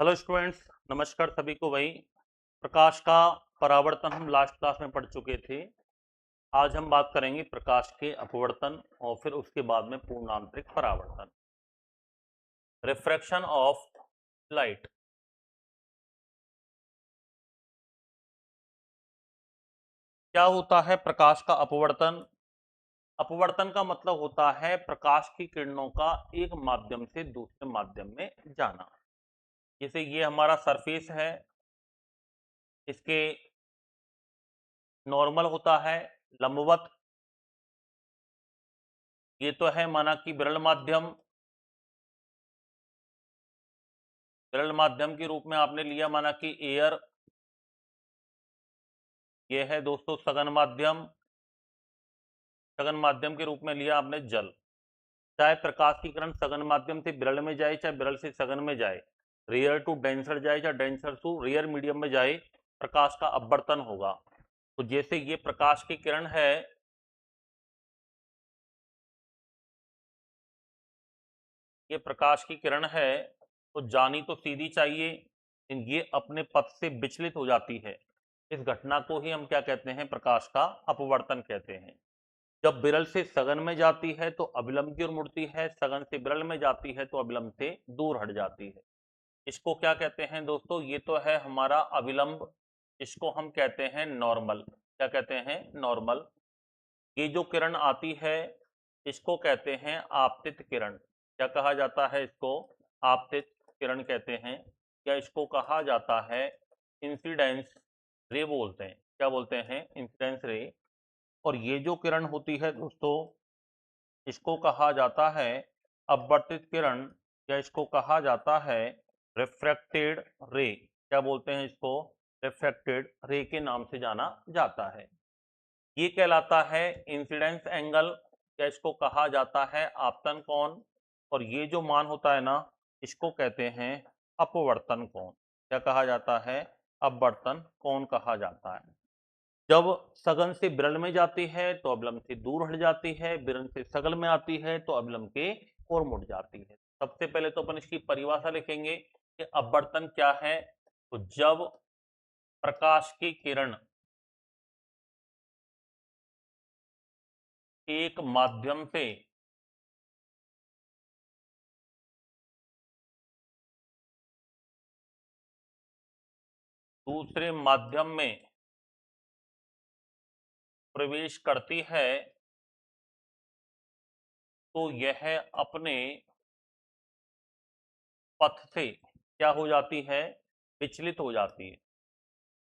Hello students, नमस्कार सभी को। वही प्रकाश का परावर्तन हम लास्ट क्लास में पढ़ चुके थे। आज हम बात करेंगे प्रकाश के अपवर्तन और फिर उसके बाद में पूर्णांतरिक परावर्तन, रिफ्रैक्शन ऑफ लाइट। क्या होता है प्रकाश का अपवर्तन? अपवर्तन का मतलब होता है प्रकाश की किरणों का एक माध्यम से दूसरे माध्यम में जाना। जैसे ये हमारा सरफेस है, इसके नॉर्मल होता है लंबवत। ये तो है माना कि विरल माध्यम के रूप में आपने लिया, माना कि एयर। ये है दोस्तों सघन माध्यम। सघन माध्यम के रूप में लिया आपने जल। चाहे प्रकाश की किरण सघन माध्यम से विरल में जाए, चाहे विरल से सघन में जाए, रेयर टू डेंसर जाए, चाहे डेंसर टू रेयर मीडियम में जाए, प्रकाश का अपवर्तन होगा। तो जैसे ये प्रकाश की किरण है, ये प्रकाश की किरण है, तो जानी तो सीधी चाहिए, लेकिन ये अपने पथ से विचलित हो जाती है। इस घटना को ही हम क्या कहते हैं? प्रकाश का अपवर्तन कहते हैं। जब विरल से सघन में जाती है तो अभिलंब की ओर मुड़ती है, सघन से विरल में जाती है तो अभिलंब से दूर हट जाती है। इसको क्या कहते हैं दोस्तों? ये तो है हमारा अभिलंब। इसको हम कहते हैं नॉर्मल। क्या कहते हैं? नॉर्मल। ये जो किरण आती है, इसको कहते हैं आपतित किरण। क्या कहा जाता है इसको? आपतित किरण कहते हैं, या इसको कहा जाता है इंसिडेंस रे बोलते हैं। क्या बोलते हैं? इंसिडेंस रे। और ये जो किरण होती है दोस्तों, इसको कहा जाता है अपवर्तित किरण, या इसको कहा जाता है रिफ्रैक्टेड रे। क्या बोलते हैं इसको? रिफ्रैक्टेड रे के नाम से जाना जाता है। ये कहलाता है इंसिडेंस एंगल, या इसको कहा जाता है आपतन कोण। और ये जो मान होता है ना, इसको कहते हैं अपवर्तन कोण। क्या कहा जाता है? अपवर्तन कोण कहा जाता है। जब सघन से विरल में जाती है तो अभिलंब से दूर हट जाती है, विरल से सघन में आती है तो अभिलंब के ओर मुड़ जाती है। सबसे पहले तो अपन इसकी परिभाषा लिखेंगे कि अपवर्तन क्या है। तो जब प्रकाश की किरण एक माध्यम से दूसरे माध्यम में प्रवेश करती है, तो यह अपने पथ से क्या हो जाती है? विचलित हो जाती है।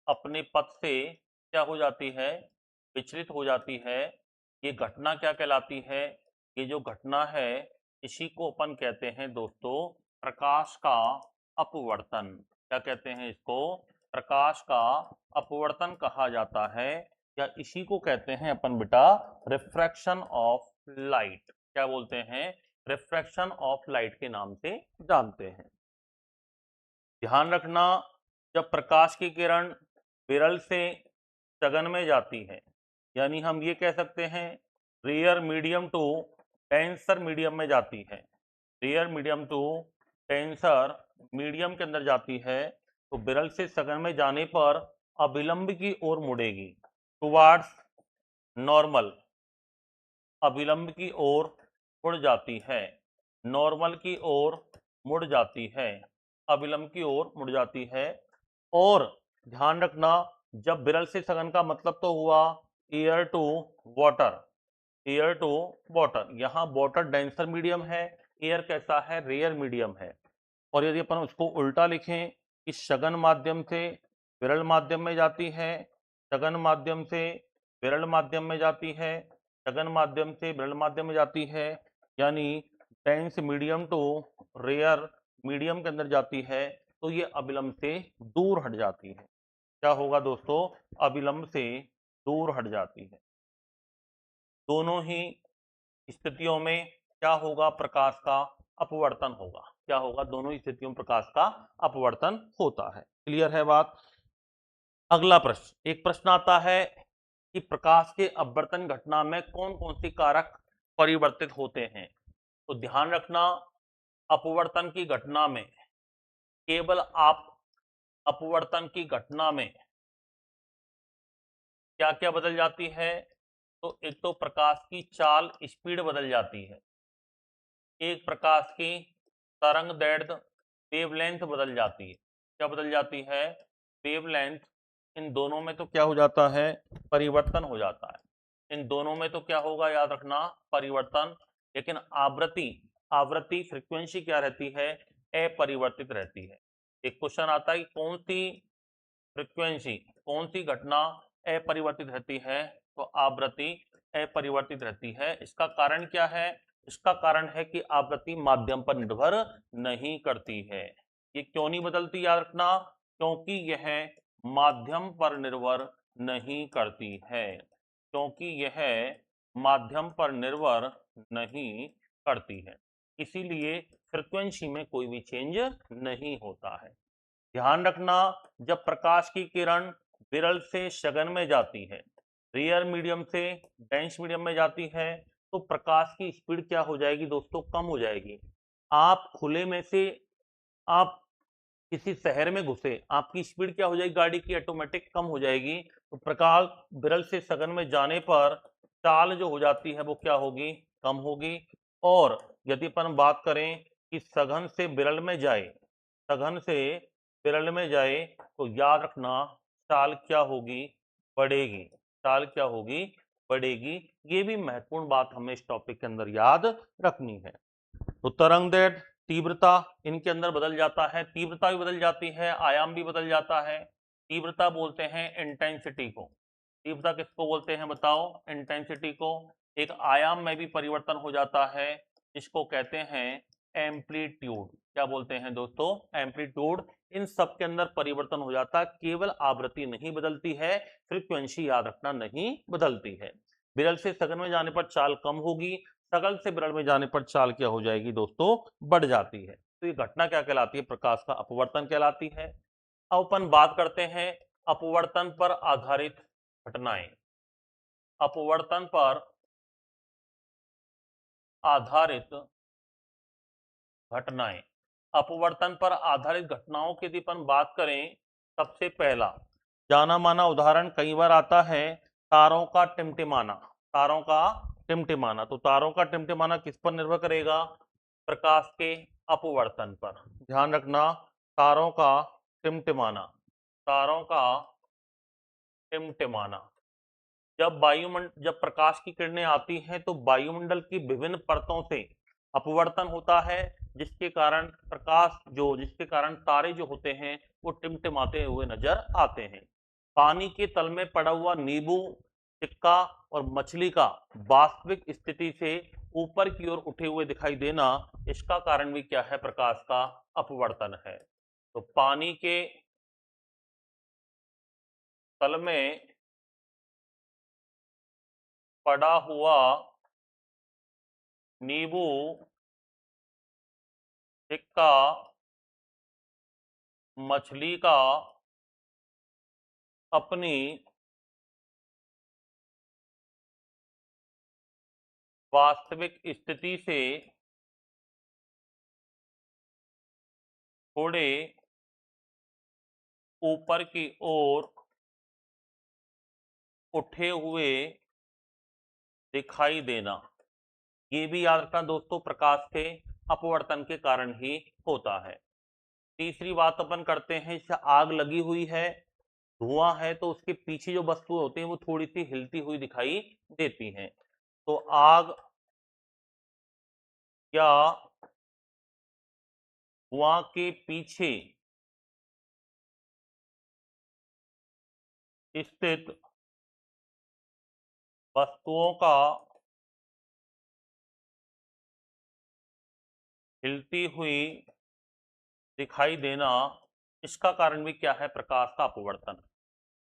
अपने पथ से क्या हो जाती है? विचलित हो जाती है। ये घटना क्या कहलाती है? ये जो घटना है, इसी को अपन कहते हैं दोस्तों प्रकाश का अपवर्तन। क्या कहते हैं इसको? प्रकाश का अपवर्तन कहा जाता है, या इसी को कहते हैं अपन बेटा रिफ्रैक्शन ऑफ लाइट। क्या बोलते हैं? रिफ्रैक्शन ऑफ लाइट के नाम से जानते हैं। ध्यान रखना, जब प्रकाश की किरण विरल से सघन में जाती है, यानी हम ये कह सकते हैं rare medium to denser medium में जाती है, rare medium to denser medium के अंदर जाती है, तो विरल से सघन में जाने पर अभिलंब की ओर मुड़ेगी, टुवार्ड्स नॉर्मल। अभिलंब की ओर मुड़ जाती है, नॉर्मल की ओर मुड़ जाती है, अभिलंब की ओर मुड़ जाती है। और ध्यान रखना, जब विरल से सघन का मतलब तो हुआ air to water. Air to water, यहाँ वाटर डेंसर मीडियम है, एयर कैसा है? रेयर मीडियम है। और यदि अपन उसको उल्टा लिखें कि सघन माध्यम से विरल माध्यम में जाती है, सघन माध्यम से विरल माध्यम में जाती है, सघन माध्यम से विरल माध्यम में जाती है, यानी dense medium to rare medium के अंदर जाती है, तो ये अभिलंब से दूर हट जाती है। क्या होगा दोस्तों? अभिलंब से दूर हट जाती है। दोनों ही स्थितियों में क्या होगा? प्रकाश का अपवर्तन होगा। क्या होगा? दोनों ही स्थितियों में प्रकाश का अपवर्तन होता है। क्लियर है बात? अगला प्रश्न, एक प्रश्न आता है कि प्रकाश के अपवर्तन घटना में कौन कौन सी कारक परिवर्तित होते हैं। तो ध्यान रखना, अपवर्तन की घटना में केवल आप अपवर्तन की घटना में क्या क्या बदल जाती है, तो एक तो प्रकाश की चाल स्पीड बदल जाती है, एक प्रकाश की तरंग दैर्ध्य वेवलेंथ बदल जाती है। क्या बदल जाती है? वेवलेंथ। इन दोनों में तो क्या हो जाता है? परिवर्तन हो जाता है। इन दोनों में तो क्या होगा, याद रखना, परिवर्तन। लेकिन आवृत्ति, आवृत्ति फ्रीक्वेंसी क्या रहती है? अपरिवर्तित रहती है। एक क्वेश्चन आता है कि कौन सी फ्रीक्वेंसी, कौन सी घटना अपरिवर्तित रहती है? तो आवृत्ति अपरिवर्तित रहती है। इसका कारण क्या है? इसका कारण है कि आवृत्ति माध्यम पर निर्भर नहीं करती है। ये क्यों नहीं बदलती, याद रखना, क्योंकि यह माध्यम पर निर्भर नहीं करती है, क्योंकि यह माध्यम पर निर्भर नहीं करती है, इसीलिए फ्रीक्वेंसी में कोई भी चेंज नहीं होता है। ध्यान रखना, जब प्रकाश की किरण विरल से सघन में जाती है, रेयर मीडियम से डेंस मीडियम में जाती है, तो प्रकाश की स्पीड क्या हो जाएगी दोस्तों? कम हो जाएगी। आप खुले में से, आप किसी शहर में घुसे, आपकी स्पीड क्या हो जाएगी? गाड़ी की ऑटोमेटिक कम हो जाएगी। तो प्रकाश विरल से सघन में जाने पर चाल जो हो जाती है वो क्या होगी? कम होगी। और यदि अपन बात करें कि सघन से विरल में जाए, सघन से विरल में जाए, तो याद रखना चाल क्या होगी? बढ़ेगी। चाल क्या होगी? बढ़ेगी। ये भी महत्वपूर्ण बात हमें इस टॉपिक के अंदर याद रखनी है। तो तरंग दैर्ध्य, तीव्रता, इनके अंदर बदल जाता है। तीव्रता भी बदल जाती है, आयाम भी बदल जाता है। तीव्रता बोलते हैं इंटेंसिटी को। तीव्रता किसको बोलते हैं बताओ? इंटेंसिटी को। एक आयाम में भी परिवर्तन हो जाता है, इसको कहते हैं एम्पलीट्यूड। क्या बोलते हैं दोस्तों? एम्पलीट्यूड। इन सब के अंदर परिवर्तन हो जाता है, केवल आवृत्ति नहीं बदलती है, फ्रीक्वेंसी याद रखना नहीं बदलती है। विरल से सघन में जाने पर चाल कम होगी, सघन से विरल में जाने पर चाल क्या हो जाएगी दोस्तों? बढ़ जाती है। तो ये घटना क्या कहलाती है? प्रकाश का अपवर्तन कहलाती है। अब अपन बात करते हैं अपवर्तन पर आधारित घटनाएं। अपवर्तन पर आधारित घटनाएं। अपवर्तन पर आधारित घटनाओं की यदि अपन बात करें, सबसे पहला जाना माना उदाहरण कई बार आता है, तारों का टिमटिमाना। तारों का टिमटिमाना, तो तारों का टिमटिमाना किस पर निर्भर करेगा? प्रकाश के अपवर्तन पर। ध्यान रखना, तारों का टिमटिमाना, तारों का टिमटिमाना। जब प्रकाश की किरणें आती हैं तो वायुमंडल की विभिन्न परतों से अपवर्तन होता है, जिसके कारण तारे जो होते हैं वो टिमटिमाते हुए नजर आते हैं। पानी के तल में पड़ा हुआ नींबू, सिक्का और मछली का वास्तविक स्थिति से ऊपर की ओर उठे हुए दिखाई देना, इसका कारण भी क्या है? प्रकाश का अपवर्तन है। तो पानी के तल में पड़ा हुआ नींबू, सिक्का, मछली का अपनी वास्तविक स्थिति से थोड़े ऊपर की ओर उठे हुए दिखाई देना, ये भी याद रखना दोस्तों, प्रकाश के अपवर्तन के कारण ही होता है। तीसरी बात अपन करते हैं, इससे आग लगी हुई है, धुआं है, तो उसके पीछे जो वस्तुएं होती हैं वो थोड़ी सी हिलती हुई दिखाई देती हैं। तो आग या धुआं के पीछे स्थित वस्तुओं का हिलती हुई दिखाई देना, इसका कारण भी क्या है? प्रकाश का अपवर्तन।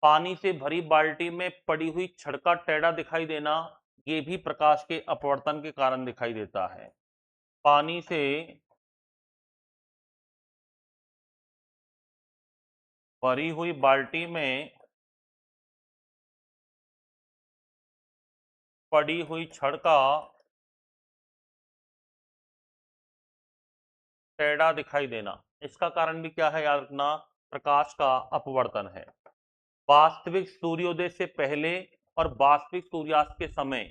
पानी से भरी बाल्टी में पड़ी हुई छड़ का टेढ़ा दिखाई देना, ये भी प्रकाश के अपवर्तन के कारण दिखाई देता है। पानी से भरी हुई बाल्टी में पड़ी हुई छड़ का टेढ़ा दिखाई देना। इसका कारण भी क्या है, याद रखना, प्रकाश का अपवर्तन है। वास्तविक सूर्योदय से पहले और वास्तविक सूर्यास्त के समय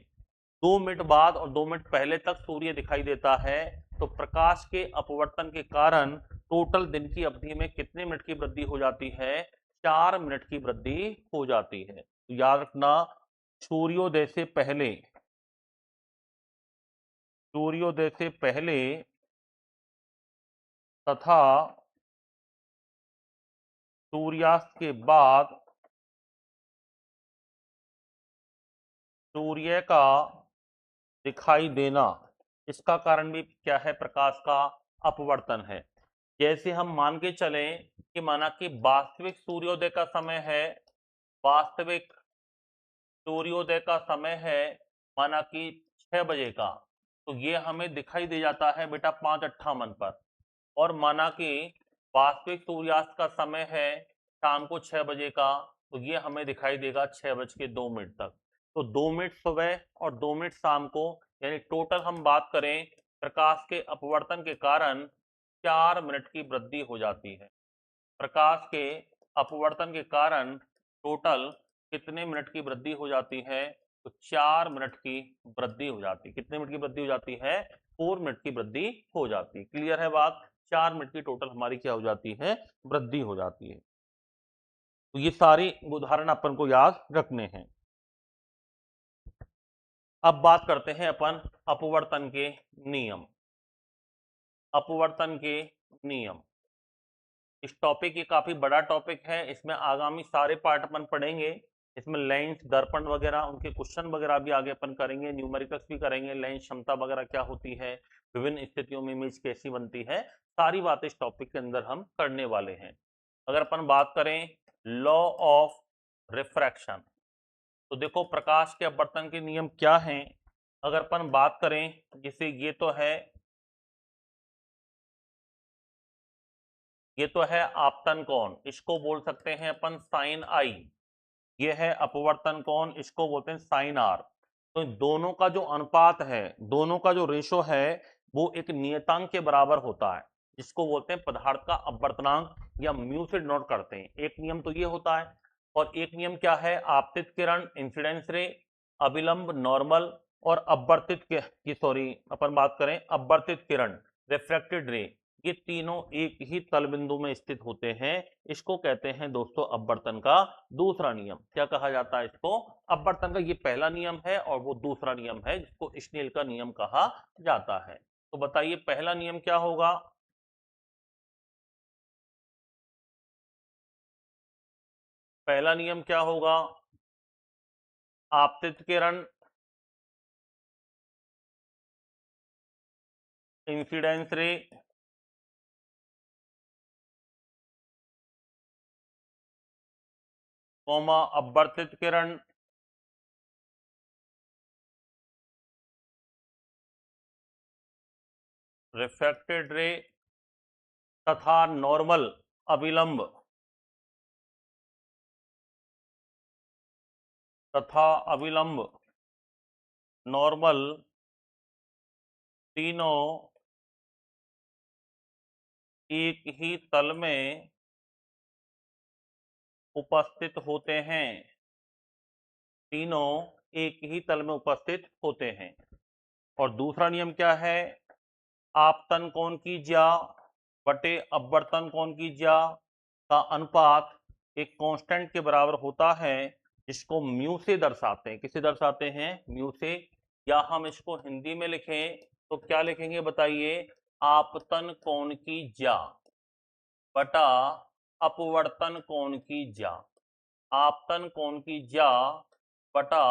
2 मिनट बाद और 2 मिनट पहले तक सूर्य दिखाई देता है, तो प्रकाश के अपवर्तन के कारण टोटल दिन की अवधि में कितने मिनट की वृद्धि हो जाती है, 4 मिनट की वृद्धि हो जाती है। तो याद रखना, सूर्योदय से पहले, सूर्योदय से पहले तथा सूर्यास्त के बाद सूर्य का दिखाई देना, इसका कारण भी क्या है, प्रकाश का अपवर्तन है। जैसे हम मान के चलें कि माना कि वास्तविक सूर्योदय का समय है, वास्तविक सूर्योदय का समय है माना कि 6 बजे का, तो ये हमें दिखाई दे जाता है बेटा 5:58 पर। और माना कि वास्तविक सूर्यास्त का समय है शाम को 6 बजे का, तो ये हमें दिखाई देगा 6:02 तक। तो 2 मिनट सुबह और 2 मिनट शाम को, यानी टोटल हम बात करें प्रकाश के अपवर्तन के कारण 4 मिनट की वृद्धि हो जाती है। प्रकाश के अपवर्तन के कारण टोटल कितने मिनट की वृद्धि हो जाती है, तो 4 मिनट की वृद्धि हो जाती है। कितने मिनट की वृद्धि हो जाती है, 4 मिनट की वृद्धि हो जाती है। क्लियर है बात, 4 मिनट की टोटल हमारी क्या हो जाती है, वृद्धि हो जाती है। तो ये सारे उदाहरण अपन को याद रखने हैं। अब बात करते हैं अपन अपवर्तन के नियम। अपवर्तन के नियम, इस टॉपिक, ये काफी बड़ा टॉपिक है, इसमें आगामी सारे पार्ट अपन पढ़ेंगे। इसमें लेंस, दर्पण वगैरह, उनके क्वेश्चन वगैरह भी आगे अपन करेंगे, न्यूमेरिकल्स भी करेंगे, लेंस क्षमता वगैरह क्या होती है, विभिन्न स्थितियों में इमेज कैसी बनती है, सारी बातें इस टॉपिक के अंदर हम करने वाले हैं। अगर अपन बात करें लॉ ऑफ रिफ्रैक्शन, तो देखो प्रकाश के अपवर्तन के नियम क्या हैं। अगर अपन बात करें, जैसे ये तो है आपतन कोण, इसको बोल सकते हैं अपन साइन आई। ये है अपवर्तन कोण, इसको बोलते हैं साइन आर। तो दोनों का जो अनुपात है, दोनों का जो रेशो है, वो एक नियतांक के बराबर होता है, जिसको बोलते हैं पदार्थ का अपवर्तनांक, या म्यू से डिनोट करते हैं। एक नियम तो ये होता है, और एक नियम क्या है, आपतित किरण इंसिडेंस रे, अभिलंब नॉर्मल, और अपवर्तित की सॉरी अपन बात करें अपवर्तित किरण रिफ्रैक्टेड रे, ये तीनों एक ही तल बिंदु में स्थित होते हैं। इसको कहते हैं दोस्तों अपवर्तन का दूसरा नियम। क्या कहा जाता है इसको, अपवर्तन का ये पहला नियम है, और वो दूसरा नियम है जिसको स्नेल का नियम कहा जाता है। तो बताइए पहला नियम क्या होगा, पहला नियम क्या होगा, आपतित किरण इंसिडेंस रे कॉमा अपवर्तित किरण रिफ्रैक्टेड रे तथा नॉर्मल अभिलंब तथा अभिलंब नॉर्मल, तीनों एक ही तल में उपस्थित होते हैं, तीनों एक ही तल में उपस्थित होते हैं। और दूसरा नियम क्या है, आपतन कोण की ज्या बटे अपवर्तन कोण की ज्या का अनुपात एक कांस्टेंट के बराबर होता है, जिसको म्यू से दर्शाते हैं। किसे दर्शाते हैं, म्यू से। या हम इसको हिंदी में लिखें तो क्या लिखेंगे बताइए, आपतन कोण की ज्या बटा अपवर्तन कोण की ज्या। आपतन कोण की ज्या बटा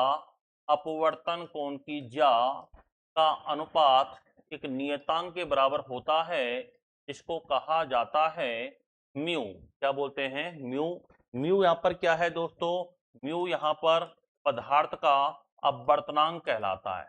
अपवर्तन कोण की ज्या का अनुपात एक नियतांक के बराबर होता है, इसको कहा जाता है म्यू। क्या बोलते हैं, म्यू। म्यू यहाँ पर क्या है दोस्तों, म्यू यहाँ पर पदार्थ का अपवर्तनांक कहलाता है।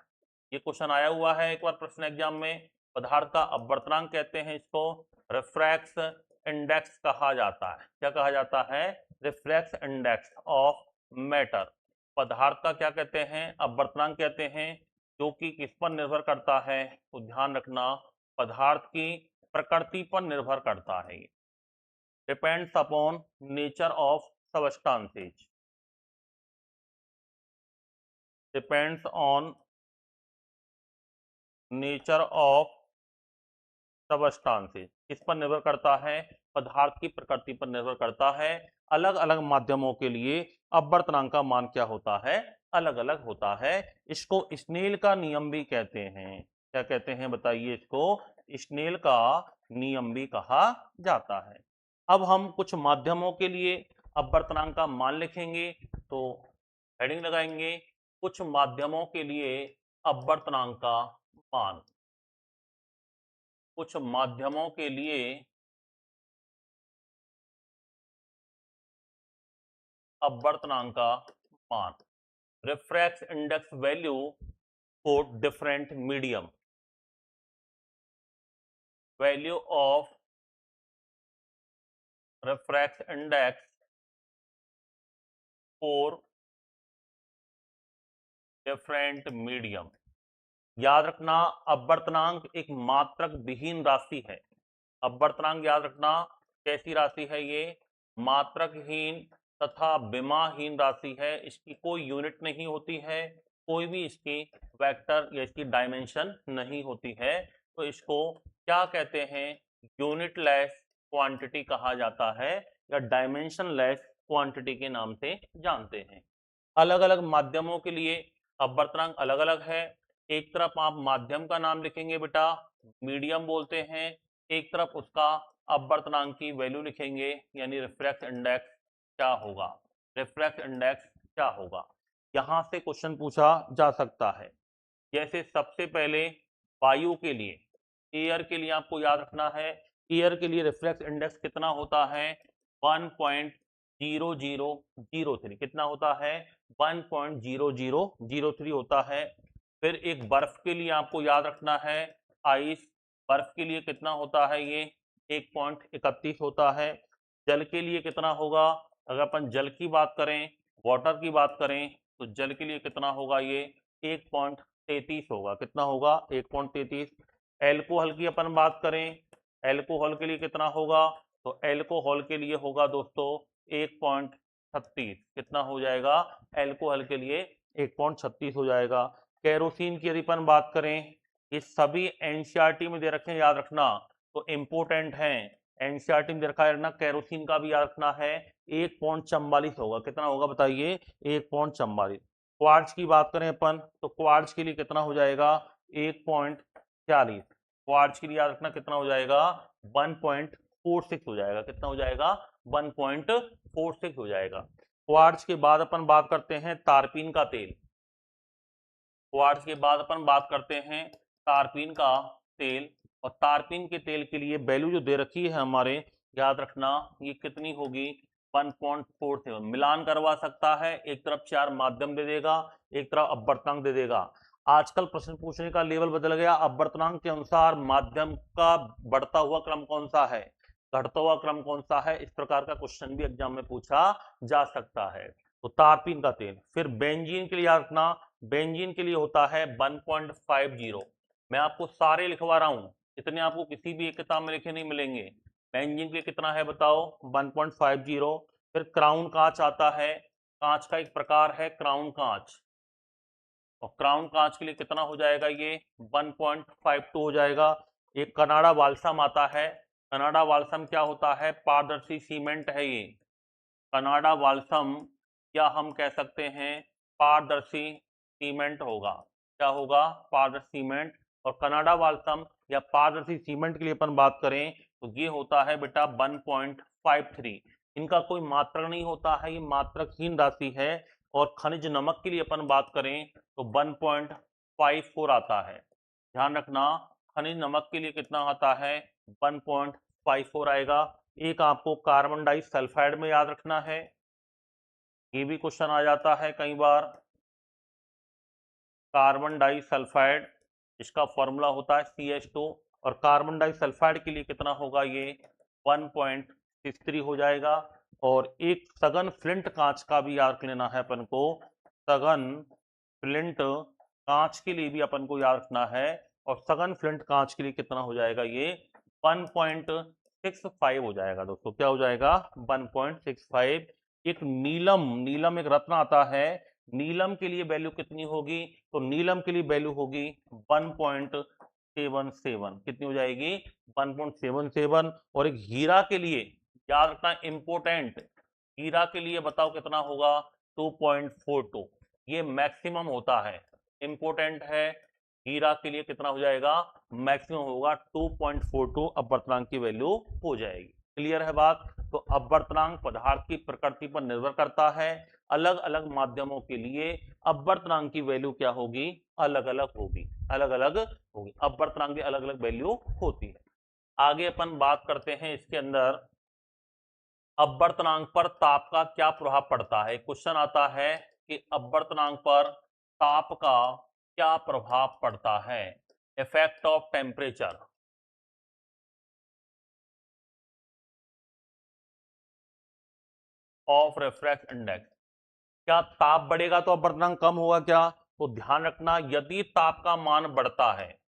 ये क्वेश्चन आया हुआ है एक बार प्रश्न एग्जाम में, पदार्थ का अपवर्तनांक कहते हैं इसको, रिफ्रैक्स इंडेक्स कहा जाता है। क्या कहा जाता है, रिफ्रैक्स इंडेक्स ऑफ मैटर। पदार्थ का क्या कहते हैं, अपवर्तनांक कहते हैं, जो कि किस पर निर्भर करता है, तो ध्यान रखना, पदार्थ की प्रकृति पर निर्भर करता है। ये depends upon nature of substances, depends on nature of substances, किस पर निर्भर करता है? पदार्थ की प्रकृति पर निर्भर करता है। अलग अलग माध्यमों के लिए अपवर्तनांक का मान क्या होता है? अलग अलग होता है। इसको स्नेल का नियम भी कहते हैं। क्या कहते हैं बताइए? इसको स्नेल का नियम भी कहा जाता है। अब हम कुछ माध्यमों के लिए अपवर्तनांक का मान लिखेंगे, तो हेडिंग लगाएंगे कुछ माध्यमों के लिए अपवर्तनांक का मान। कुछ माध्यमों के लिए अपवर्तनांक का मान। Refractive index value for different medium, value of refractive index for different medium. याद रखना, अपवर्तनांक एक मात्रक विहीन राशि है। अपवर्तनांक याद रखना कैसी राशि है? ये मात्रकहीन तथा विमाहीन राशि है। इसकी कोई यूनिट नहीं होती है, कोई भी इसकी वेक्टर या इसकी डायमेंशन नहीं होती है। तो इसको क्या कहते हैं? यूनिटलेस क्वांटिटी कहा जाता है, या डायमेंशनलेस क्वांटिटी के नाम से जानते हैं। अलग अलग माध्यमों के लिए अपवर्तनांक अलग अलग है। एक तरफ आप माध्यम का नाम लिखेंगे बेटा, मीडियम बोलते हैं। एक तरफ उसका अपवर्तनांक की वैल्यू लिखेंगे, यानी रिफ्रैक्ट इंडेक्स क्या होगा? रिफ्रैक्ट इंडेक्स क्या होगा? यहां से क्वेश्चन पूछा जा सकता है। जैसे सबसे पहले वायु के लिए, एयर के लिए आपको याद रखना है, एयर के लिए रिफ्रैक्ट इंडेक्स कितना होता है? 1.0003। कितना होता है? 1.0003 होता है। फिर एक बर्फ के लिए आपको याद रखना है, आइस, बर्फ के लिए कितना होता है? ये 1.31 होता है। जल के लिए कितना होगा? अगर अपन जल की बात करें, वाटर की बात करें, तो जल के लिए कितना होगा? ये 1.33 होगा। कितना होगा? 1.33। एल्कोहल की अपन बात करें, एल्कोहल के लिए कितना होगा? तो एल्कोहल के लिए होगा दोस्तों 1.36। कितना हो जाएगा? एल्कोहल के लिए 1.36 हो जाएगा। केरोसिन की यदि अपन बात करें, ये सभी एनसीईआरटी में दे रखे हैं, याद रखना, तो इंपोर्टेंट है। एनसीईआरटी में दे रखा है ना, केरोसिन का भी याद रखना है। 1.44 होगा। कितना होगा बताइए? 1.44। क्वार्ट्ज की बात करें अपन, तो क्वार्ट्ज के लिए कितना हो जाएगा? 1.40। क्वार्ट्ज के लिए याद रखना कितना हो जाएगा? 1.46 हो जाएगा। कितना हो जाएगा? 1.46 हो जाएगा। क्वार्ट्ज के बाद अपन बात करते हैं तारपीन का तेल। क्वार्ट्ज के बाद अपन बात करते हैं तारपीन का तेल। और तारपीन के तेल के लिए वैल्यू जो दे रखी है हमारे, याद रखना, ये कितनी होगी? 1.47। मिलान करवा सकता है, एक तरफ 4 माध्यम दे देगा, एक तरफ अपवर्तनांक दे देगा। आजकल प्रश्न पूछने का लेवल बदल गया। अपवर्तनांक के अनुसार माध्यम का बढ़ता हुआ क्रम कौन सा है, घटता हुआ क्रम कौन सा है, इस प्रकार का क्वेश्चन भी एग्जाम में पूछा जा सकता है। तो तारपीन का तेल। फिर बेंजीन के लिए याद रखना, बेंजीन के लिए होता है 1.50। मैं आपको सारे लिखवा रहा हूं, इतने आपको किसी भी एक किताब में लिखे नहीं मिलेंगे। बेंजीन के लिए कितना है बताओ? 1.50। फिर क्राउन कांच आता है, कांच का एक प्रकार है क्राउन कांच, और क्राउन कांच के लिए कितना हो जाएगा? ये 1.52 हो जाएगा। एक कनाडा बाल्सम आता है। कनाडा बाल्सम क्या होता है? पारदर्शी सीमेंट है ये। कनाडा बाल्सम, या हम कह सकते हैं पारदर्शी सीमेंट होगा। क्या होगा? पारदर्शी सीमेंट। और कनाडा बाल्सम या पारदर्शी सीमेंट के लिए अपन बात करें, तो ये होता है बेटा 1.53। इनका कोई मात्रक नहीं होता है, ये मात्रकहीन राशि है। और खनिज नमक के लिए अपन बात करें तो 1.54 आता है। ध्यान रखना, खनिज नमक के लिए कितना आता है? 1.54 आएगा। एक आपको कार्बन डाइसल्फाइड में याद रखना है, ये भी क्वेश्चन आ जाता है कई बार। कार्बन डाइसल्फाइड, इसका फॉर्मूला होता है CH2। और कार्बन डाइसल्फाइड के लिए कितना होगा? ये 1.63 हो जाएगा। और एक सघन फ्लिंट कांच का भी याद लेना है अपन को। सघन फ्लिंट कांच के लिए भी अपन को याद रखना है, और सघन फ्लिंट कांच के लिए कितना हो जाएगा? ये 1.65 हो जाएगा दोस्तों। क्या हो जाएगा? 1.65। एक नीलम एक रत्न आता है, नीलम के लिए वैल्यू कितनी होगी? तो नीलम के लिए वैल्यू होगी 1.77। कितनी हो जाएगी? 1.77। और एक हीरा के लिए याद रखना इंपोर्टेंट, हीरा के लिए बताओ कितना होगा? 2.42। ये मैक्सिमम होता है, इंपोर्टेंट है। हीरा के लिए कितना हो जाएगा? मैक्सिमम होगा 2.42 अपवर्तनांक की वैल्यू हो जाएगी। क्लियर है बात? तो अपवर्तनांक पदार्थ की प्रकृति पर निर्भर करता है। अलग अलग माध्यमों के लिए अपवर्तनांक की वैल्यू क्या होगी? अलग अलग होगी, अलग अलग होगी। अपवर्तनांक की अलग अलग वैल्यू होती है। आगे अपन बात करते हैं इसके अंदर, अपवर्तनांक पर ताप का क्या प्रभाव पड़ता है। क्वेश्चन आता है कि अपवर्तनांक पर ताप का क्या प्रभाव पड़ता है। Effect of temperature of refractive index. क्या ताप बढ़ेगा तो अपवर्तनांक कम होगा क्या? तो ध्यान रखना, यदि ताप का मान बढ़ता है,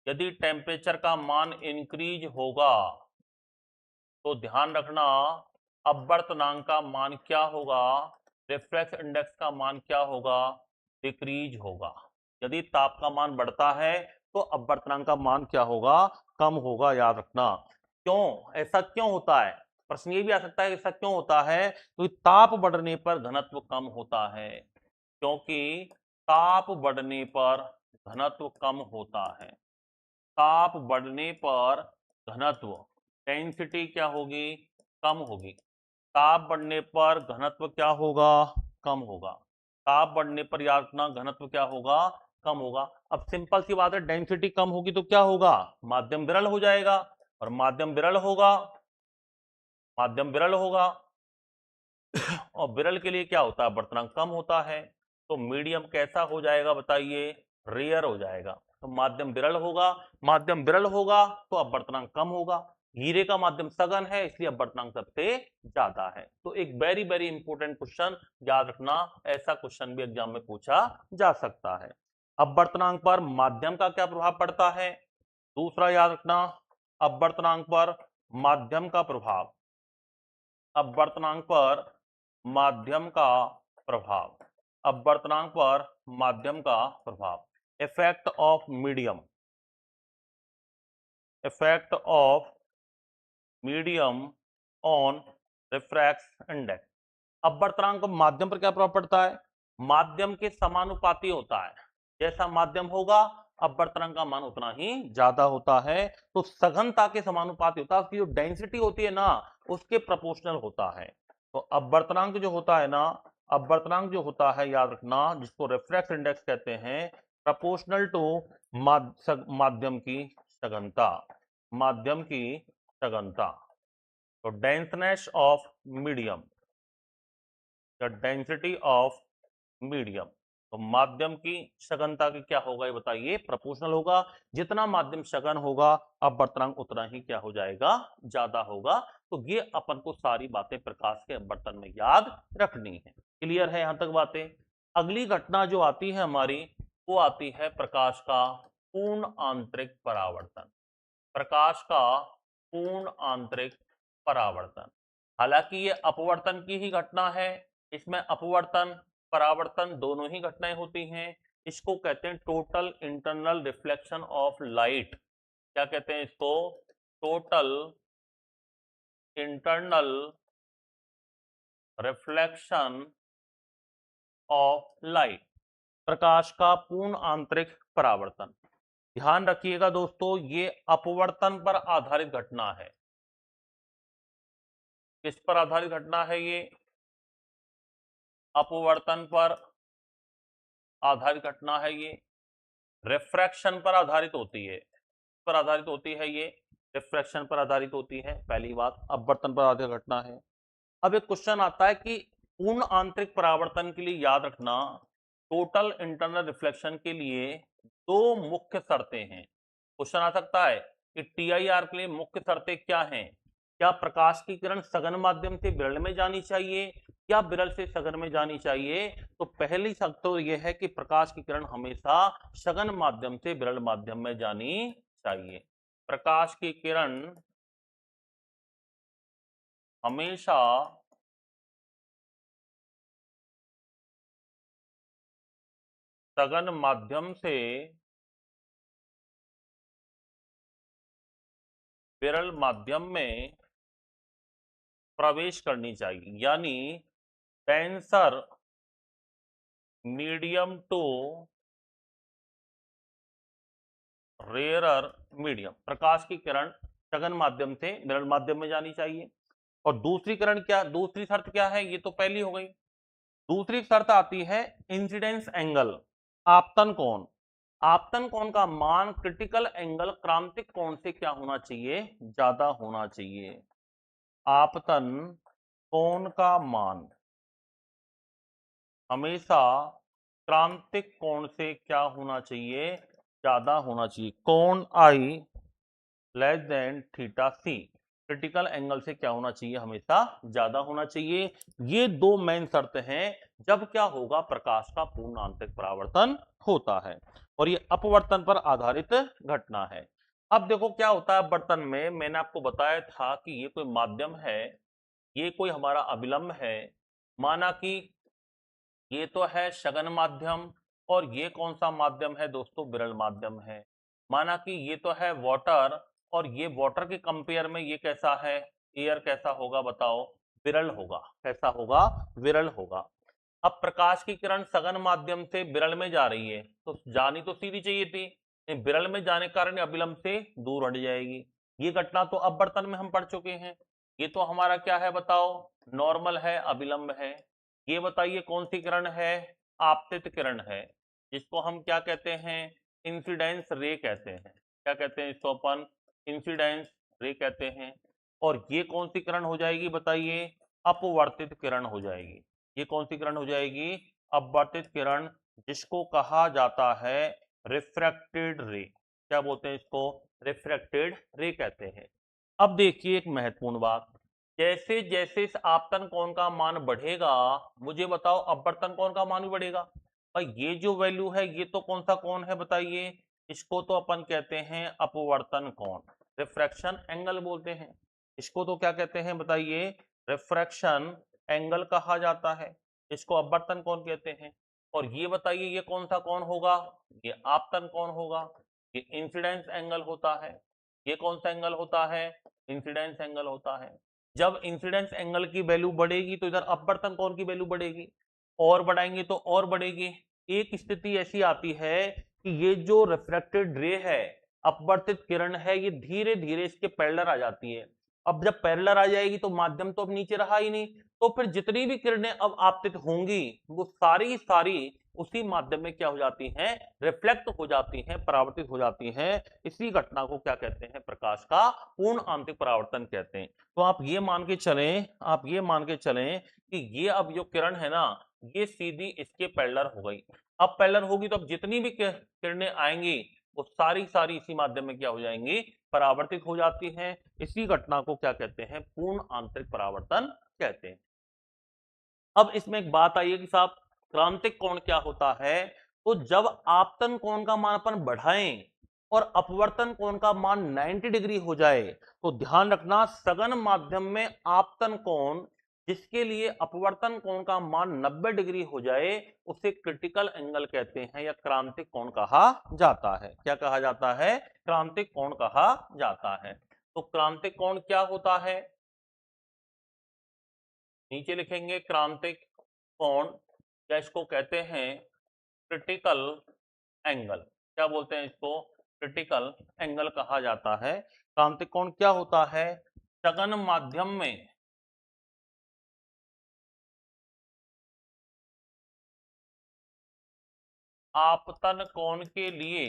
यदि टेम्परेचर का मान इंक्रीज होगा, तो ध्यान रखना अपवर्तनांक का मान क्या होगा? रिफ्रेक्स इंडेक्स का मान क्या होगा? डिक्रीज होगा। यदि ताप का मान बढ़ता है तो अपवर्तनांक का मान क्या होगा? कम होगा। याद रखना। क्यों ऐसा क्यों होता है? प्रश्न ये भी आ सकता है ऐसा क्यों होता है? क्योंकि ताप बढ़ने पर घनत्व कम होता है, क्योंकि ताप बढ़ने पर घनत्व कम होता है। ताप बढ़ने पर घनत्व, डेंसिटी क्या होगी? कम होगी। ताप बढ़ने पर घनत्व क्या होगा? कम होगा। ताप बढ़ने पर याद रखना घनत्व क्या होगा? कम होगा। अब सिंपल सी बात है, डेंसिटी कम होगी तो क्या होगा? माध्यम विरल हो जाएगा, और माध्यम विरल होगा, माध्यम विरल होगा और विरल के लिए क्या होता है? अपवर्तनांक कम होता है। तो मीडियम कैसा हो जाएगा बताइए? रेयर हो जाएगा। तो माध्यम विरल होगा, माध्यम विरल होगा तो अपवर्तनांक कम होगा। हीरे का माध्यम सघन है, इसलिए अपवर्तनांक सबसे ज्यादा है। तो एक वेरी वेरी इंपॉर्टेंट क्वेश्चन, याद रखना, ऐसा क्वेश्चन भी एग्जाम में पूछा जा सकता है। अपवर्तनांक पर माध्यम का क्या प्रभाव पड़ता है? दूसरा याद रखना, अपवर्तनांक पर माध्यम का प्रभाव, अपवर्तनांक पर माध्यम का प्रभाव, अपवर्तनांक पर माध्यम का प्रभाव। Effect of medium, effect of medium on refractive index. अपवर्तनांक माध्यम पर क्या प्रभाव पड़ता है? माध्यम के समानुपाती होता है। जैसा माध्यम होगा अपवर्तनांक का मान उतना ही ज्यादा होता है। तो सघनता के समानुपाती होता है, उसकी जो डेंसिटी होती है ना उसके प्रोपोर्शनल होता है। तो अपवर्तनांक जो होता है ना, अपवर्तनांक जो होता है याद रखना, जिसको रिफ्रैक्स इंडेक्स कहते हैं, प्रोपोर्शनल टू माध्यम की सघनता, माध्यम की सघनता। तो denseness of medium, the density of medium, तो माध्यम की सघनता की क्या होगा ये बताइए? प्रोपोर्शनल होगा। जितना माध्यम सघन होगा अपवर्तनांक उतना ही क्या हो जाएगा? ज्यादा होगा। तो ये अपन को सारी बातें प्रकाश के अपवर्तन में याद रखनी है। क्लियर है यहां तक बातें? अगली घटना जो आती है हमारी, वो आती है प्रकाश का पूर्ण आंतरिक परावर्तन। प्रकाश का पूर्ण आंतरिक परावर्तन। हालांकि ये अपवर्तन की ही घटना है, इसमें अपवर्तन परावर्तन दोनों ही घटनाएं होती हैं। इसको कहते हैं total internal reflection of light. क्या कहते हैं इसको? Total internal reflection of light, प्रकाश का पूर्ण आंतरिक परावर्तन। ध्यान रखिएगा दोस्तों, ये अपवर्तन पर आधारित घटना है। किस पर आधारित घटना है ये? अपवर्तन पर आधारित घटना है ये। रिफ्रैक्शन पर आधारित होती है, पर आधारित होती है ये, रिफ्रैक्शन पर आधारित होती है। पहली बात, अपवर्तन पर आधारित घटना है। अब एक क्वेश्चन आता है कि पूर्ण आंतरिक परावर्तन के लिए याद रखना, टोटल इंटरनल रिफ्लेक्शन के लिए दो मुख्य शर्तें हैं। क्वेश्चन आ सकता है कि टीआईआर के लिए मुख्य शर्तें क्या हैं? क्या प्रकाश की किरण सघन माध्यम से विरल में जानी चाहिए या विरल से सघन में जानी चाहिए? तो पहली शर्त तो यह है कि प्रकाश की किरण हमेशा सघन माध्यम से विरल माध्यम में जानी चाहिए। प्रकाश की किरण हमेशा सघन माध्यम से विरल माध्यम में प्रवेश करनी चाहिए, यानी denser medium to rarer medium. प्रकाश की किरण सघन माध्यम से विरल माध्यम में जानी चाहिए। और दूसरी किरण क्या, दूसरी शर्त क्या है, ये तो पहली हो गई। दूसरी शर्त आती है इंसिडेंस एंगल, आपतन कोण। आपतन कोण का मान क्रिटिकल एंगल क्रांतिक कोण से क्या होना चाहिए, ज्यादा होना चाहिए। आपतन कोण का मान हमेशा क्रांतिक कोण से क्या होना चाहिए, ज्यादा होना चाहिए। कोण आई लेस देन थीटा सी, क्रिटिकल एंगल से क्या होना चाहिए, हमेशा ज्यादा होना चाहिए। ये दो मेन शर्त हैं जब क्या होगा, प्रकाश का पूर्ण आंतरिक परावर्तन होता है। और ये अपवर्तन पर आधारित घटना है। अब देखो क्या होता है अपवर्तन में, मैंने आपको बताया था कि ये कोई माध्यम है, ये कोई हमारा अभिलंब है। माना कि ये तो है सघन माध्यम, और ये कौन सा माध्यम है दोस्तों, विरल माध्यम है। माना कि ये तो है वाटर, और ये वाटर के कंपेयर में ये कैसा है, एयर कैसा होगा बताओ, विरल होगा। कैसा होगा, विरल होगा। अब प्रकाश की किरण सघन माध्यम से विरल में जा रही है, तो जानी तो सीधी चाहिए थी, लेकिन विरल में जाने के कारण अभिलंब से दूर हट जाएगी। ये घटना तो अपवर्तन में हम पढ़ चुके हैं। ये तो हमारा क्या है बताओ, नॉर्मल है, अभिलंब है। ये बताइए कौन सी किरण है, आपतित किरण है, जिसको हम क्या कहते हैं, इंसिडेंस रे कहते हैं। क्या कहते हैं इसको अपन, इंसिडेंस रे कहते हैं। और ये कौन सी किरण हो जाएगी बताइए, अपवर्तित किरण हो जाएगी। ये कौन सी किरण हो जाएगी, अपवर्तित किरण, जिसको कहा जाता है रिफ्रैक्टेड रे। क्या बोलते हैं इसको, रिफ्रैक्टेड रे कहते हैं। अब देखिए एक महत्वपूर्ण बात, जैसे जैसे इस आपतन कोण का मान बढ़ेगा, मुझे बताओ अपवर्तन कोण का मान भी बढ़ेगा। भाई ये जो वैल्यू है ये तो कौन सा कोण है बताइए, इसको तो अपन कहते हैं अपवर्तन कोण, रिफ्रैक्शन एंगल बोलते हैं। इसको तो क्या कहते हैं बताइए, रिफ्रैक्शन एंगल कहा जाता है। इसको अपवर्तन कोण कहते हैं। और ये बताइए ये कौन सा कोण होगा, ये आपतन कोण होगा। ये इंसिडेंस एंगल होता है। ये कौन सा एंगल होता है, इंसिडेंस एंगल होता है। जब इंसिडेंस एंगल की वैल्यू बढ़ेगी तो इधर अपवर्तन कोण की वैल्यू बढ़ेगी, और बढ़ाएंगे तो और बढ़ेगी। एक स्थिति ऐसी आती है कि ये जो रिफ्रैक्टेड रे है, अपवर्तित किरण है, ये धीरे धीरे इसके पैरेलल आ जाती है। अब जब पैरेलल आ जाएगी तो माध्यम तो अब नीचे रहा ही नहीं, तो फिर जितनी भी किरणें अब आपतित होंगी वो सारी सारी उसी माध्यम में क्या हो जाती हैं, रिफ्लेक्ट हो जाती हैं, परावर्तित हो जाती हैं। इसी घटना को क्या कहते हैं, प्रकाश का पूर्ण आंतरिक परावर्तन कहते हैं। तो आप ये मान के चलें, आप ये मान के चलें कि ये अब जो किरण है ना, ये सीधी इसके पैरेलल हो गई। अब पैरेलल होगी तो अब जितनी भी किरणें आएंगी वो सारी सारी इसी माध्यम में क्या हो जाएंगी, परावर्तित हो जाती हैं। इसी घटना को क्या कहते हैं, पूर्ण आंतरिक परावर्तन कहते हैं। अब इसमें एक बात आई है कि साहब क्रांतिक कोण क्या होता है, तो जब आपतन कोण का मान अपन बढ़ाएं और अपवर्तन कोण का मान 90 डिग्री हो जाए, तो ध्यान रखना सघन माध्यम में आपतन कोण जिसके लिए अपवर्तन कोण का मान 90 डिग्री हो जाए उसे क्रिटिकल एंगल कहते हैं या क्रांतिक कोण कहा जाता है। क्या कहा जाता है, क्रांतिक कोण कहा जाता है। तो क्रांतिक कोण क्या होता है, नीचे लिखेंगे क्रांतिक कोण, या इसको कहते हैं क्रिटिकल एंगल। क्या बोलते हैं इसको, क्रिटिकल एंगल कहा जाता है। क्रांतिक कोण क्या होता है, सघन माध्यम में आपतन कोण के लिए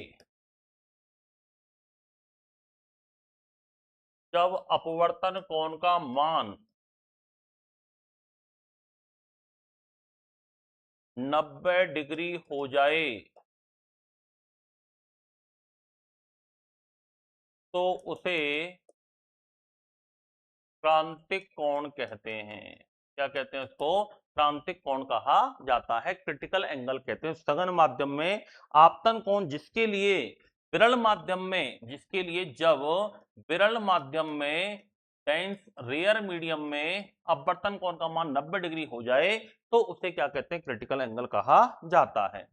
जब अपवर्तन कोण का मान 90 डिग्री हो जाए तो उसे क्रांतिक कोण कहते हैं। क्या कहते हैं उसको, क्रांतिक कोण कहा जाता है, क्रिटिकल एंगल कहते हैं। सघन माध्यम में आपतन कोण जिसके लिए विरल माध्यम में, जिसके लिए जब विरल माध्यम में डेंस रेयर मीडियम में अपवर्तन कोण का मान 90 डिग्री हो जाए तो उसे क्या कहते हैं, क्रिटिकल एंगल कहा जाता है।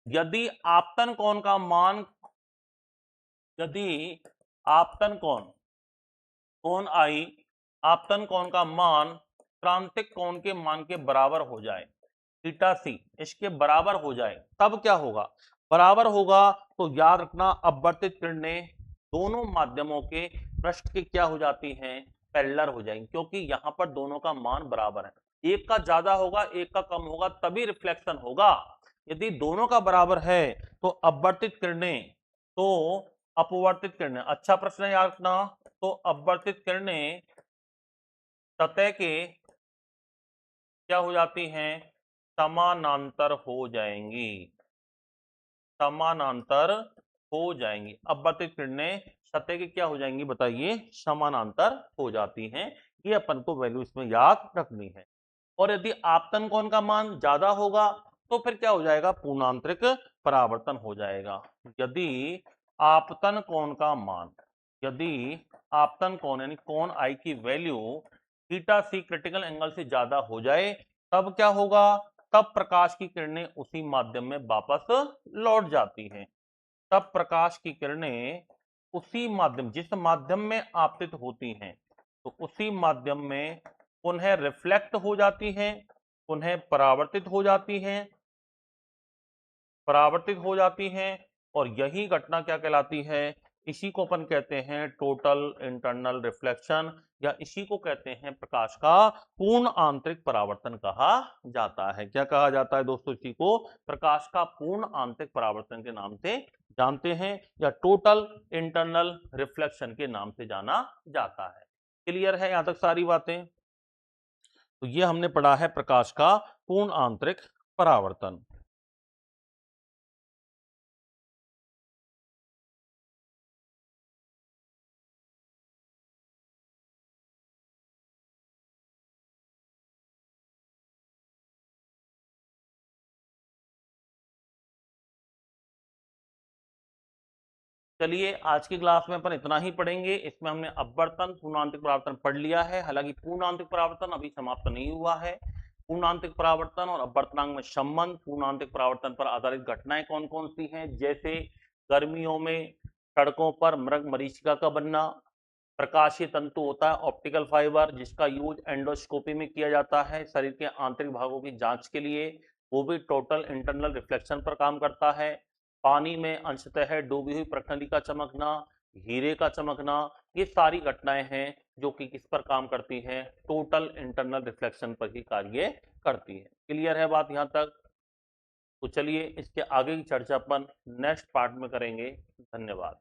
यदि आपतन कोण का मान, यदि आपतन कोण, कोण आई, आपतन कोण का मान क्रांतिक कोण के मान के बराबर हो जाए, थीटा सी इसके बराबर हो जाए, तब क्या होगा, बराबर होगा तो याद रखना अपवर्तित किरणें दोनों माध्यमों के पृष्ठ की क्या हो जाती हैं, पैरेलल हो जाएंगी, क्योंकि यहां पर दोनों का मान बराबर है। एक का ज्यादा होगा एक का कम होगा तभी रिफ्लेक्शन होगा। यदि दोनों का बराबर है तो अपवर्तित किरणें, तो अपवर्तित किरणें, अच्छा प्रश्न है याद रखना, तो अपवर्तित किरणें सतह के क्या हो जाती हैं, समानांतर हो जाएंगी, समानांतर हो जाएंगी। अपवर्तित किरणें सतह की क्या हो जाएंगी बताइए, समानांतर हो जाती हैं। ये अपन को वैल्यू इसमें याद रखनी है। और यदि आपतन कोण का मान ज्यादा होगा तो फिर क्या हो जाएगा, पूर्णांतरिक परावर्तन हो जाएगा। यदि आपतन कोण का मान, यदि आपतन कोण यानी कोण आई की वैल्यू थीटा सी क्रिटिकल एंगल से ज्यादा हो जाए तब क्या होगा, तब प्रकाश की किरणें उसी माध्यम में वापस लौट जाती हैं। तब प्रकाश की किरणें उसी माध्यम, जिस माध्यम में आपतित होती हैं, तो उसी माध्यम में पुनः रिफ्लेक्ट हो जाती हैं, पुनः परावर्तित हो जाती हैं, परावर्तित हो जाती हैं। और यही घटना क्या कहलाती है, इसी को अपन कहते हैं टोटल इंटरनल रिफ्लेक्शन, या इसी को कहते हैं प्रकाश का पूर्ण आंतरिक परावर्तन कहा जाता है। क्या कहा जाता है दोस्तों, इसी को प्रकाश का पूर्ण आंतरिक परावर्तन के नाम से जानते हैं, या टोटल इंटरनल रिफ्लेक्शन के नाम से जाना जाता है। क्लियर है यहां तक सारी बातें? तो ये हमने पढ़ा है प्रकाश का पूर्ण आंतरिक परावर्तन। चलिए आज की क्लास में अपन इतना ही पढ़ेंगे। इसमें हमने अपवर्तन, पूर्णांतरिक परावर्तन पढ़ लिया है। हालांकि पूर्णांतरिक परावर्तन अभी समाप्त नहीं हुआ है। पूर्णांतरिक परावर्तन और अपवर्तनांक में संबंध, पूर्णांतरिक परावर्तन पर आधारित घटनाएं कौन कौन सी हैं, जैसे गर्मियों में सड़कों पर मृग मरीचिका का बनना, प्रकाशीय तंतु होता है ऑप्टिकल फाइबर जिसका यूज एंडोस्कोपी में किया जाता है शरीर के आंतरिक भागों की जांच के लिए, वो भी टोटल इंटरनल रिफ्लेक्शन पर काम करता है। पानी में अंशतः डूबी हुई प्रकृति का चमकना, हीरे का चमकना, ये सारी घटनाएं हैं जो कि किस पर काम करती हैं, टोटल इंटरनल रिफ्लेक्शन पर ही कार्य करती है। क्लियर है बात यहां तक? तो चलिए इसके आगे की चर्चा अपन नेक्स्ट पार्ट में करेंगे। धन्यवाद।